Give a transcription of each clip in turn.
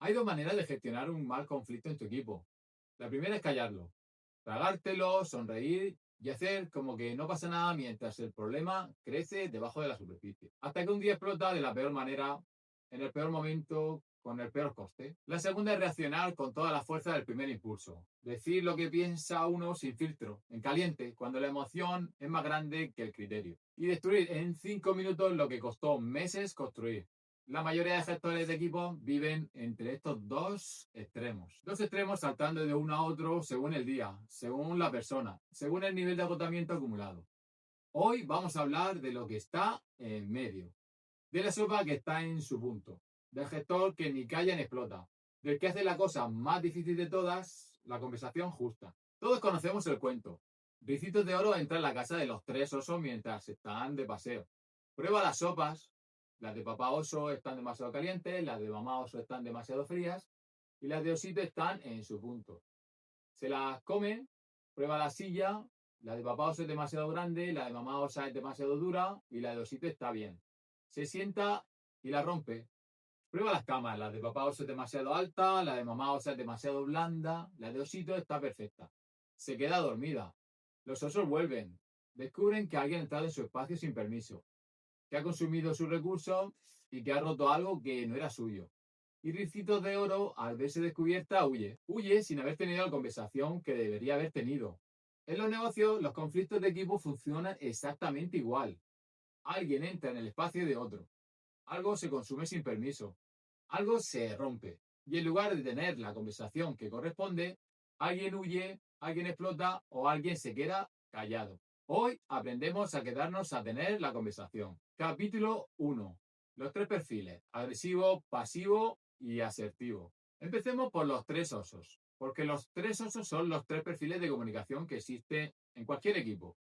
Hay dos maneras de gestionar un mal conflicto en tu equipo. La primera es callarlo, tragártelo, sonreír y hacer como que no pasa nada mientras el problema crece debajo de la superficie. Hasta que un día explota de la peor manera, en el peor momento, con el peor coste. La segunda es reaccionar con toda la fuerza del primer impulso. Decir lo que piensa uno sin filtro, en caliente, cuando la emoción es más grande que el criterio. Y destruir en 5 minutos lo que costó meses construir. La mayoría de gestores de equipos viven entre estos dos extremos. Dos extremos saltando de uno a otro según el día, según la persona, según el nivel de agotamiento acumulado. Hoy vamos a hablar de lo que está en medio, de la sopa que está en su punto, del gestor que ni calla ni explota, del que hace la cosa más difícil de todas, la conversación justa. Todos conocemos el cuento. Ricitos de Oro entra en la casa de los tres osos mientras están de paseo. Prueba las sopas. Las de papá oso están demasiado calientes, las de mamá oso están demasiado frías y las de osito están en su punto. Se las come, prueba la silla, la de papá oso es demasiado grande, la de mamá osa es demasiado dura y la de osito está bien. Se sienta y la rompe. Prueba las camas, la de papá oso es demasiado alta, la de mamá osa es demasiado blanda, la de osito está perfecta. Se queda dormida. Los osos vuelven. Descubren que alguien ha entrado en su espacio sin permiso, que ha consumido sus recursos y que ha roto algo que no era suyo. Y Ricitos de Oro, al verse descubierta, huye. Huye sin haber tenido la conversación que debería haber tenido. En los negocios, los conflictos de equipo funcionan exactamente igual. Alguien entra en el espacio de otro. Algo se consume sin permiso. Algo se rompe. Y en lugar de tener la conversación que corresponde, alguien huye, alguien explota o alguien se queda callado. Hoy aprendemos a quedarnos a tener la conversación. Capítulo 1. Los tres perfiles: agresivo, pasivo y asertivo. Empecemos por los tres osos, porque los tres osos son los tres perfiles de comunicación que existen en cualquier equipo.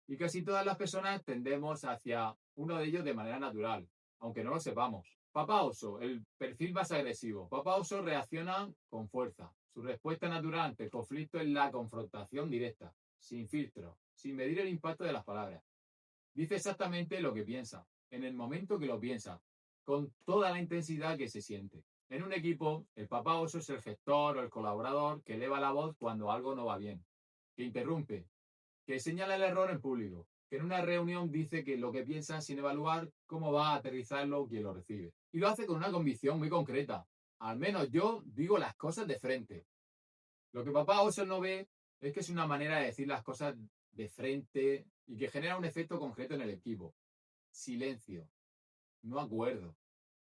Y casi todas las personas tendemos hacia uno de ellos de manera natural, aunque no lo sepamos. Papá oso, el perfil más agresivo. Papá oso reacciona con fuerza. Su respuesta natural ante el conflicto es la confrontación directa, sin filtro, sin medir el impacto de las palabras. Dice exactamente lo que piensa, en el momento que lo piensa, con toda la intensidad que se siente. En un equipo, el papá oso es el gestor o el colaborador que eleva la voz cuando algo no va bien, que interrumpe, que señala el error en público, que en una reunión dice que lo que piensa sin evaluar cómo va a aterrizarlo quien lo recibe. Y lo hace con una convicción muy concreta. Al menos yo digo las cosas de frente. Lo que papá oso no ve es que es una manera de decir las cosas de frente y que genera un efecto concreto en el equipo. Silencio, no acuerdo,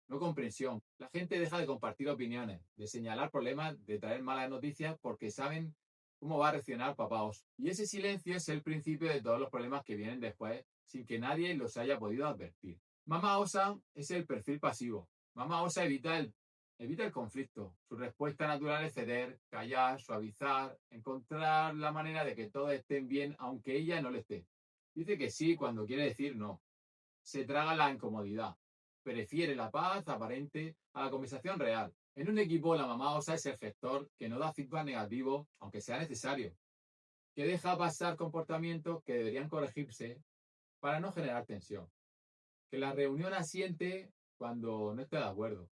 no comprensión. La gente deja de compartir opiniones, de señalar problemas, de traer malas noticias porque saben cómo va a reaccionar papá oso. Y ese silencio es el principio de todos los problemas que vienen después sin que nadie los haya podido advertir. Mamá osa es el perfil pasivo. Mamá osa evita el conflicto. Su respuesta natural es ceder, callar, suavizar, encontrar la manera de que todos estén bien aunque ella no lo esté. Dice que sí cuando quiere decir no. Se traga la incomodidad. Prefiere la paz aparente a la conversación real. En un equipo, la mamá osa es el gestor que no da feedback negativo, aunque sea necesario, que deja pasar comportamientos que deberían corregirse para no generar tensión, que la reunión asiente cuando no esté de acuerdo.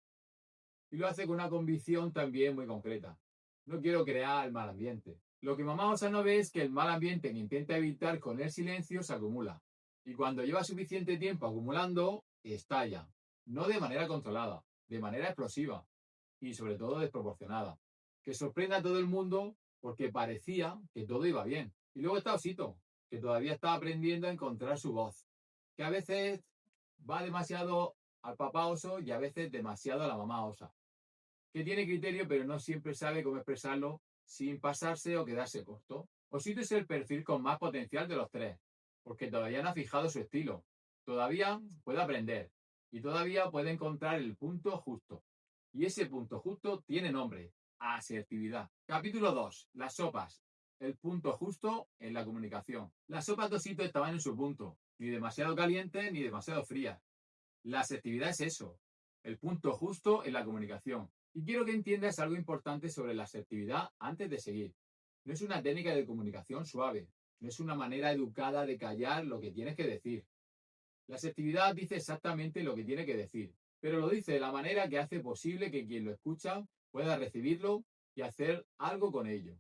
Y lo hace con una convicción también muy concreta. No quiero crear el mal ambiente. Lo que mamá osa no ve es que el mal ambiente que intenta evitar con el silencio se acumula. Y cuando lleva suficiente tiempo acumulando, estalla. No de manera controlada, de manera explosiva y sobre todo desproporcionada. Que sorprenda a todo el mundo porque parecía que todo iba bien. Y luego está Osito, que todavía está aprendiendo a encontrar su voz. Que a veces va demasiado al papá oso y a veces demasiado a la mamá osa. Que tiene criterio pero no siempre sabe cómo expresarlo sin pasarse o quedarse corto. Osito es el perfil con más potencial de los tres, porque todavía no ha fijado su estilo. Todavía puede aprender y todavía puede encontrar el punto justo. Y ese punto justo tiene nombre: asertividad. Capítulo 2. Las sopas. El punto justo en la comunicación. Las sopas de Osito estaban en su punto, ni demasiado calientes ni demasiado frías. La asertividad es eso, el punto justo en la comunicación. Y quiero que entiendas algo importante sobre la asertividad antes de seguir. No es una técnica de comunicación suave, no es una manera educada de callar lo que tienes que decir. La asertividad dice exactamente lo que tiene que decir, pero lo dice de la manera que hace posible que quien lo escucha pueda recibirlo y hacer algo con ello.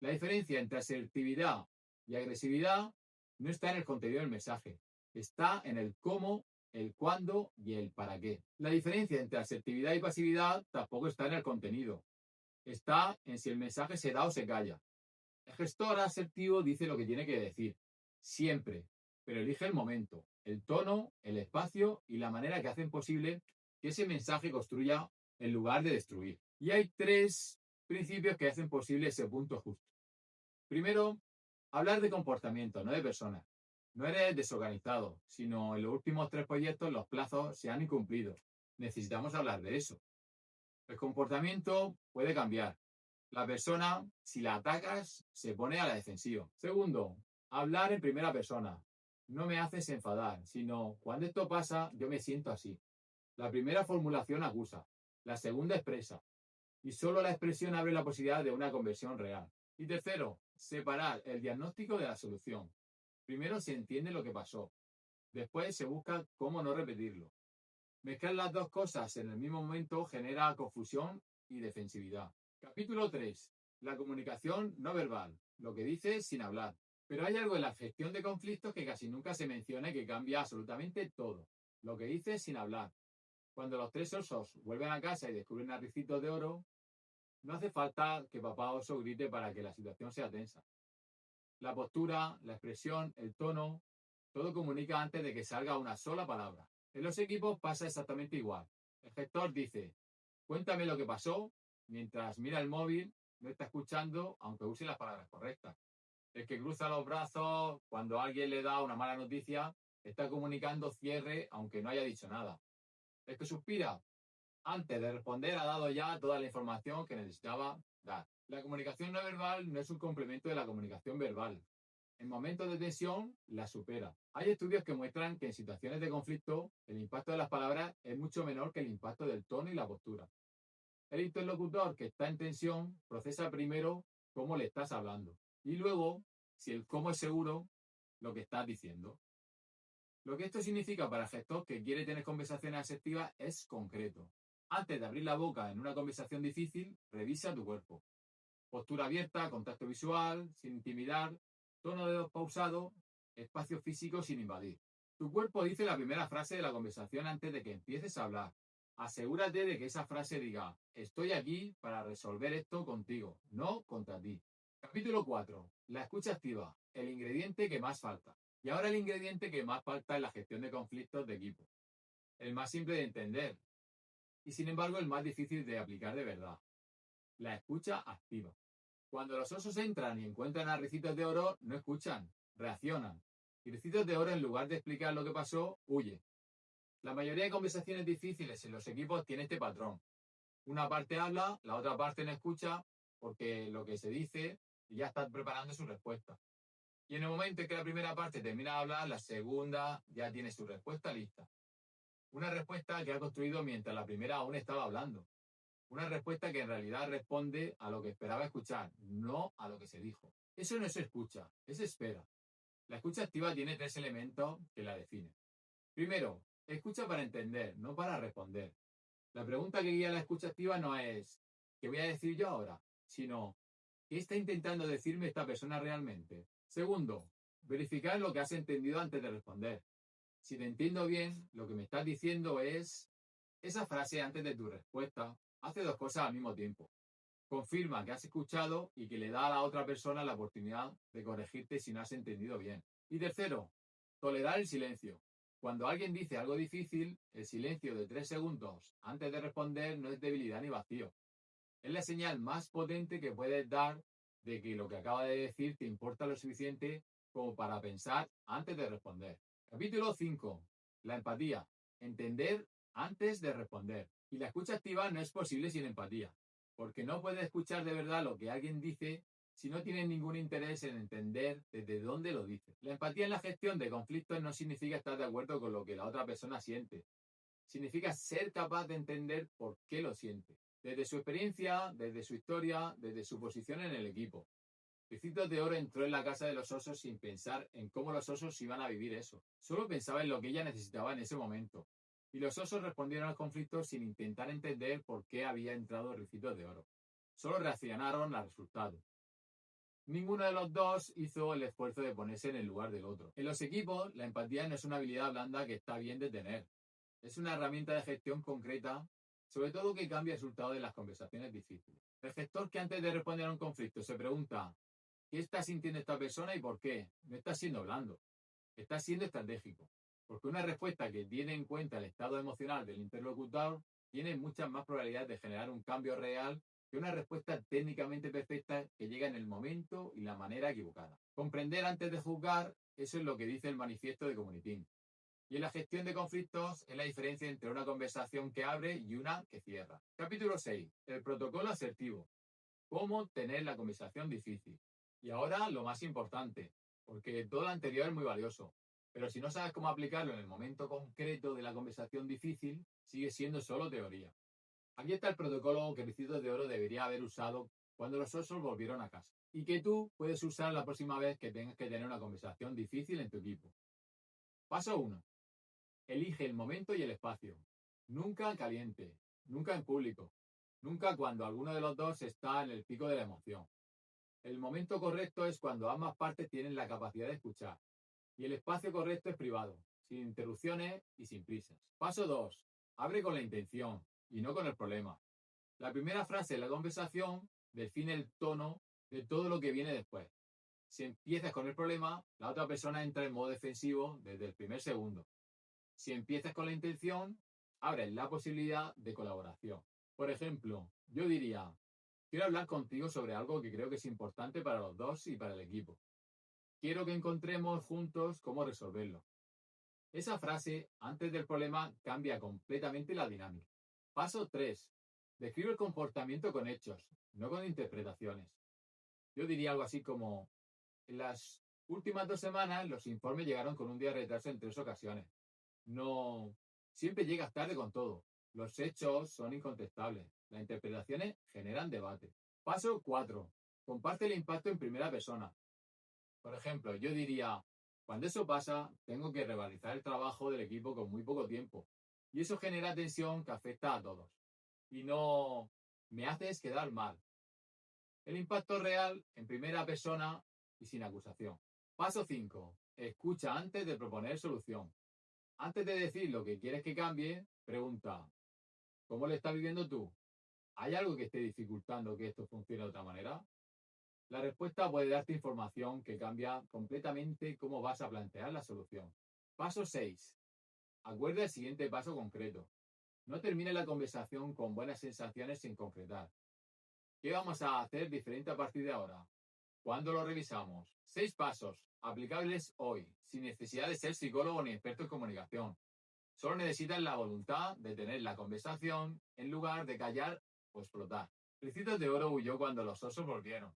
La diferencia entre asertividad y agresividad no está en el contenido del mensaje, está en el cómo, el cuándo y el para qué. La diferencia entre asertividad y pasividad tampoco está en el contenido, está en si el mensaje se da o se calla. El gestor asertivo dice lo que tiene que decir, siempre, pero elige el momento, el tono, el espacio y la manera que hacen posible que ese mensaje construya en lugar de destruir. Y hay 3 principios que hacen posible ese punto justo. Primero, hablar de comportamiento, no de personas. No eres desorganizado, sino en los últimos 3 proyectos los plazos se han incumplido. Necesitamos hablar de eso. El comportamiento puede cambiar. La persona, si la atacas, se pone a la defensiva. Segundo, hablar en primera persona. No me haces enfadar, sino cuando esto pasa, yo me siento así. La primera formulación acusa, la segunda expresa, y solo la expresión abre la posibilidad de una conversión real. Y tercero, separar el diagnóstico de la solución. Primero se entiende lo que pasó, después se busca cómo no repetirlo. Mezclar las dos cosas en el mismo momento genera confusión y defensividad. Capítulo 3. La comunicación no verbal, lo que dices sin hablar. Pero hay algo en la gestión de conflictos que casi nunca se menciona y que cambia absolutamente todo. Lo que dices sin hablar. Cuando los 3 osos vuelven a casa y descubren a Ricitos de Oro, no hace falta que papá oso grite para que la situación sea tensa. La postura, la expresión, el tono, todo comunica antes de que salga una sola palabra. En los equipos pasa exactamente igual. El gestor dice, cuéntame lo que pasó, mientras mira el móvil, no está escuchando, aunque use las palabras correctas. El que cruza los brazos cuando alguien le da una mala noticia, está comunicando cierre, aunque no haya dicho nada. El que suspira, antes de responder, ha dado ya toda la información que necesitaba dar. La comunicación no verbal no es un complemento de la comunicación verbal. En momentos de tensión, la supera. Hay estudios que muestran que en situaciones de conflicto, el impacto de las palabras es mucho menor que el impacto del tono y la postura. El interlocutor que está en tensión procesa primero cómo le estás hablando y luego, si el cómo es seguro, lo que estás diciendo. Lo que esto significa para el gestor que quiere tener conversaciones asertivas es concreto. Antes de abrir la boca en una conversación difícil, revisa tu cuerpo. Postura abierta, contacto visual, sin intimidar, tono de voz pausado, espacio físico sin invadir. Tu cuerpo dice la primera frase de la conversación antes de que empieces a hablar. Asegúrate de que esa frase diga, estoy aquí para resolver esto contigo, no contra ti. Capítulo 4. La escucha activa, el ingrediente que más falta. Y ahora el ingrediente que más falta en la gestión de conflictos de equipo. El más simple de entender y sin embargo el más difícil de aplicar de verdad. La escucha activa. Cuando los osos entran y encuentran a Ricitos de Oro, no escuchan, reaccionan. Y Ricitos de Oro, en lugar de explicar lo que pasó, huye. La mayoría de conversaciones difíciles en los equipos tiene este patrón. Una parte habla, la otra parte no escucha, porque lo que se dice ya está preparando su respuesta. Y en el momento en que la primera parte termina de hablar, la segunda ya tiene su respuesta lista. Una respuesta que ha construido mientras la primera aún estaba hablando. Una respuesta que en realidad responde a lo que esperaba escuchar, no a lo que se dijo. Eso no es escucha, es espera. La escucha activa tiene 3 elementos que la definen. Primero, escucha para entender, no para responder. La pregunta que guía la escucha activa no es ¿qué voy a decir yo ahora?, sino ¿qué está intentando decirme esta persona realmente? Segundo, verificar lo que has entendido antes de responder. Si te entiendo bien, lo que me estás diciendo es esa frase antes de tu respuesta hace 2 cosas al mismo tiempo. Confirma que has escuchado y que le da a la otra persona la oportunidad de corregirte si no has entendido bien. Y tercero, tolerar el silencio. Cuando alguien dice algo difícil, el silencio de 3 segundos antes de responder no es debilidad ni vacío. Es la señal más potente que puedes dar de que lo que acaba de decir te importa lo suficiente como para pensar antes de responder. Capítulo 5. La empatía. Entender antes de responder. Y la escucha activa no es posible sin empatía, porque no puedes escuchar de verdad lo que alguien dice si no tienes ningún interés en entender desde dónde lo dice. La empatía en la gestión de conflictos no significa estar de acuerdo con lo que la otra persona siente. Significa ser capaz de entender por qué lo siente. Desde su experiencia, desde su historia, desde su posición en el equipo. Ricitos de Oro entró en la casa de los osos sin pensar en cómo los osos iban a vivir eso. Solo pensaba en lo que ella necesitaba en ese momento. Y los osos respondieron al conflicto sin intentar entender por qué había entrado Ricitos de Oro. Solo reaccionaron al resultado. Ninguno de los dos hizo el esfuerzo de ponerse en el lugar del otro. En los equipos, la empatía no es una habilidad blanda que está bien de tener. Es una herramienta de gestión concreta, sobre todo que cambia el resultado de las conversaciones difíciles. El gestor que antes de responder a un conflicto se pregunta ¿qué está sintiendo esta persona y por qué? No está siendo blando, está siendo estratégico. Porque una respuesta que tiene en cuenta el estado emocional del interlocutor tiene muchas más probabilidades de generar un cambio real que una respuesta técnicamente perfecta que llega en el momento y la manera equivocada. Comprender antes de juzgar, eso es lo que dice el manifiesto de Comunitín. Y en la gestión de conflictos es la diferencia entre una conversación que abre y una que cierra. Capítulo 6. El protocolo asertivo. Cómo tener la conversación difícil. Y ahora lo más importante, porque todo lo anterior es muy valioso. Pero si no sabes cómo aplicarlo en el momento concreto de la conversación difícil, sigue siendo solo teoría. Aquí está el protocolo que Ricitos de Oro debería haber usado cuando los osos volvieron a casa. Y que tú puedes usar la próxima vez que tengas que tener una conversación difícil en tu equipo. Paso 1. Elige el momento y el espacio. Nunca caliente, nunca en público, nunca cuando alguno de los dos está en el pico de la emoción. El momento correcto es cuando ambas partes tienen la capacidad de escuchar. Y el espacio correcto es privado, sin interrupciones y sin prisas. Paso 2. Abre con la intención y no con el problema. La primera frase de la conversación define el tono de todo lo que viene después. Si empiezas con el problema, la otra persona entra en modo defensivo desde el primer segundo. Si empiezas con la intención, abres la posibilidad de colaboración. Por ejemplo, yo diría, quiero hablar contigo sobre algo que creo que es importante para los dos y para el equipo. Quiero que encontremos juntos cómo resolverlo. Esa frase, antes del problema, cambia completamente la dinámica. Paso 3. Describe el comportamiento con hechos, no con interpretaciones. Yo diría algo así como, en las últimas 2 semanas los informes llegaron con un día de retraso en 3 ocasiones. No, siempre llegas tarde con todo. Los hechos son incontestables. Las interpretaciones generan debate. Paso 4. Comparte el impacto en primera persona. Por ejemplo, yo diría, cuando eso pasa, tengo que revalorizar el trabajo del equipo con muy poco tiempo. Y eso genera tensión que afecta a todos. Y no me haces quedar mal. El impacto real en primera persona y sin acusación. Paso 5. Escucha antes de proponer solución. Antes de decir lo que quieres que cambie, pregunta, ¿cómo lo estás viviendo tú? ¿Hay algo que esté dificultando que esto funcione de otra manera? La respuesta puede darte información que cambia completamente cómo vas a plantear la solución. Paso 6. Acuerda el siguiente paso concreto. No termine la conversación con buenas sensaciones sin concretar. ¿Qué vamos a hacer diferente a partir de ahora? ¿Cuándo lo revisamos? 6 pasos, aplicables hoy, sin necesidad de ser psicólogo ni experto en comunicación. Solo necesitas la voluntad de tener la conversación en lugar de callar o explotar. Ricitos de Oro huyó cuando los osos volvieron.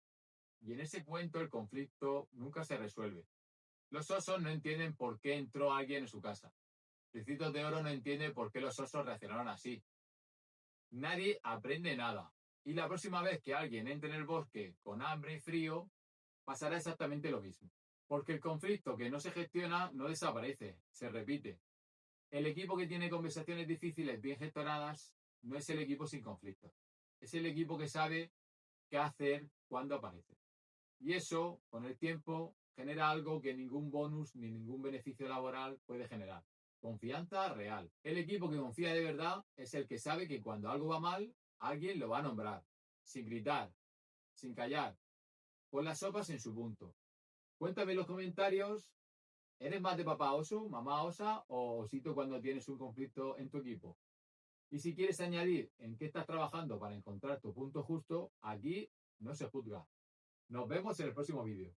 Y en ese cuento el conflicto nunca se resuelve. Los osos no entienden por qué entró alguien en su casa. Ricitos de Oro no entiende por qué los osos reaccionaron así. Nadie aprende nada. Y la próxima vez que alguien entre en el bosque con hambre y frío, pasará exactamente lo mismo. Porque el conflicto que no se gestiona no desaparece, se repite. El equipo que tiene conversaciones difíciles bien gestionadas no es el equipo sin conflicto. Es el equipo que sabe qué hacer cuando aparece. Y eso, con el tiempo, genera algo que ningún bonus ni ningún beneficio laboral puede generar. Confianza real. El equipo que confía de verdad es el que sabe que cuando algo va mal, alguien lo va a nombrar. Sin gritar, sin callar. Pon las sopas en su punto. Cuéntame en los comentarios. ¿Eres más de papá oso, mamá osa o osito cuando tienes un conflicto en tu equipo? Y si quieres añadir en qué estás trabajando para encontrar tu punto justo, aquí no se juzga. Nos vemos en el próximo vídeo.